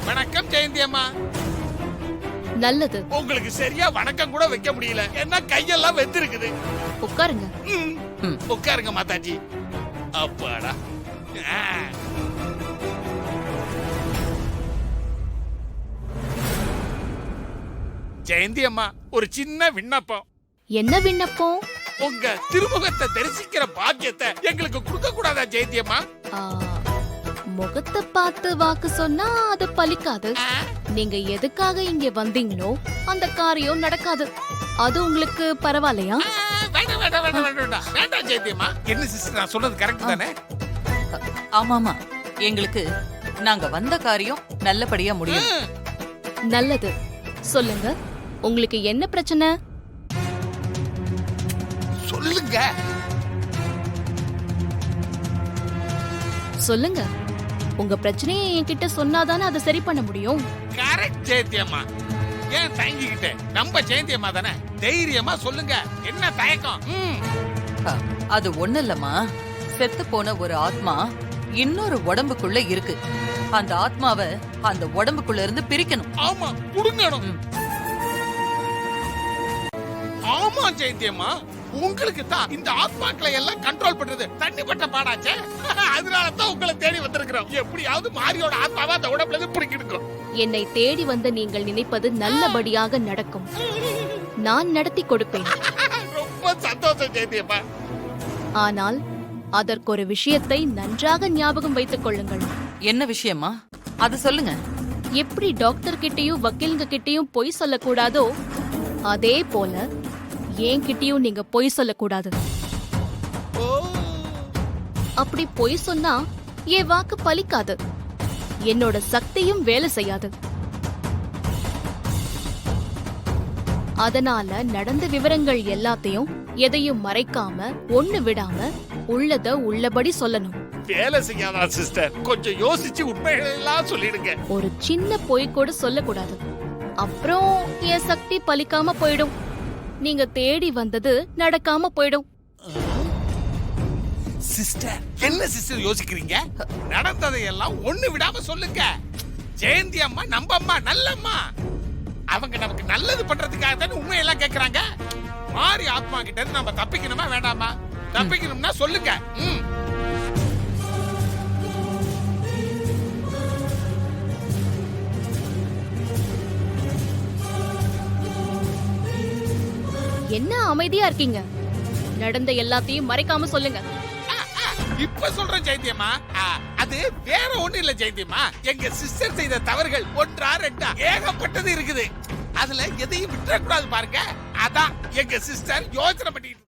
வணக்கம் ஜெயந்தி அம்மா. நல்லது. உங்களுக்கு சரியா வணக்கம் கூட வைக்க முடியல, என்ன கையெல்லாம் வெந்திருக்குது. உட்காருங்க. உட்காருங்க மாதாஜி. அப்பாடா. ஜெயந்தி அம்மா, ஒரு சின்ன விண்ணப்பம். என்ன விண்ணப்பம்? உங்க திருமுகத்தை தரிசிக்கிற பாக்கியத்தை எங்களுக்கு கொடுக்க கூடாதா ஜெயந்தி அம்மா? முகத்தை பார்த்து வாக்கு சொன்னா அது பலிக்காது. நீங்க எதுக்காக இங்க வந்தீங்களோ அந்த காரியம் நடக்காது. அது உங்களுக்கு பரவாயில்லையா? வேண்டாம் வேண்டாம் வேண்டாம் வேண்டாம் வேண்டாம் ஜெயந்தி அம்மா. என்ன சிஸ்டர், நான் சொல்றது கரெக்ட் தானே? ஆமாமா, எங்களுக்கு நாங்க வந்த காரியம் நல்லபடியா முடியும். நல்லது. சொல்லுங்க, உங்களுக்கு என்ன பிரச்சனை? சொல்லுங்க சொல்லுங்க. உங்க பிரச்சனையை என்கிட்ட சொன்னாதானே அதை சரி பண்ண முடியும். கரெக்ட் ஜெயந்தி அம்மா. ஏன் தயங்கிக்கிட்ட? நம்ம ஜெயந்தி அம்மா தானே, தைரியமா சொல்லுங்க. என்ன தயக்கம்? அது ஒண்ணு இல்லம்மா, செத்து போன ஒரு ஆத்மா இன்னொரு உடம்புக்குள்ள இருக்கு. அந்த ஆத்மாவை அந்த உடம்புக்குள்ள இருந்து பிரிக்கணும். ஆமா, புடுங்கணும். ஆமா ஜெயந்தி அம்மா, உங்களுக்கு தான் இந்த ஆத்மாக்களை எல்லாம் கண்ட்ரோல் பண்றது தண்ணிப்பட்ட பாடாச்சே. அதனாலதான் உங்களை தேடி வந்திருக்கிறோம். எப்படியாவது மாரியோட ஆத்மாவை அந்த உடம்புல இருந்து பிடிக்கிடுங்க. என்னை தேடி வந்த நீங்கள் நினைப்பது நல்லபடியாக நடக்கும். நான் நடத்தி கொடுப்பேன். ரொம்ப சந்தோஷம் ஜெயந்தி அம்மா. ஆனால் அதற்கு ஒரு விஷயத்தை நன்றாக ஞாபகம் வைத்துக் கொள்ளுங்கள். என்ன விஷயமா? அது சொல்லுங்க. எப்படி டாக்டர் கிட்டயும் வக்கீலுங்க கிட்டயும் பொய் சொல்லக்கூடாதோ அதே போல என்கிட்டயும் நீங்க பொய் சொல்லக்கூடாது. அப்படி பொய் சொன்னா என் வாக்கு பலிக்காது, என்னோட சக்தியும் வேலை செய்யாது. அதனால நடந்த விவரங்கள் எல்லாத்தையும் எதையும் மறைக்காம ஒண்ணு விடாம உள்ளத உள்ளபடி சொல்லணும். வேலை செய்யாதா சிஸ்டர்? கொஞ்சம் யோசிச்சு உண்மைகளெல்லாம் சொல்லிடுங்க. ஒரு சின்ன பொய் கூட சொல்லக்கூடாது. அப்புறம் என் சக்தி பலிக்காம போயிடும். நீங்க தேடி வந்தது நடக்காம போயிடும். சிஸ்டர், என்ன சிஸ்டர் யோசிக்கிறீங்க? நடந்ததையெல்லாம் ஒண்ணு விடாம சொல்லுங்க. ஜெயந்தி அம்மா நம்ம அம்மா, நல்லம்மா. அவங்க நமக்கு நல்லது பண்றதுக்காக தானே உண்மையெல்லாம் கேக்குறாங்க. மாறி ஆத்மா கிட்ட இருந்து நம்ம தப்பிக்கணுமா வேண்டாமா? தப்பிக்கணும்னா சொல்லுங்க. என்ன அமைதியா இருக்கீங்க? நடந்த எல்லாத்தையும் மறைக்காம சொல்லுங்க. இப்ப சொல்றேன் ஜெயந்தியம்மா. அது வேற ஒண்ணு இல்ல ஜெயந்தியம்மா. எங்க சிஸ்டர் செய்த தவறுகள் ஒன்றா ரெண்டா ஏகப்பட்டது இருக்குது. அதுல எதையும் விட்டுறக்கூடாது பாருங்க. அதான் எங்க சிஸ்டர் யோசனை பண்ணிட்டு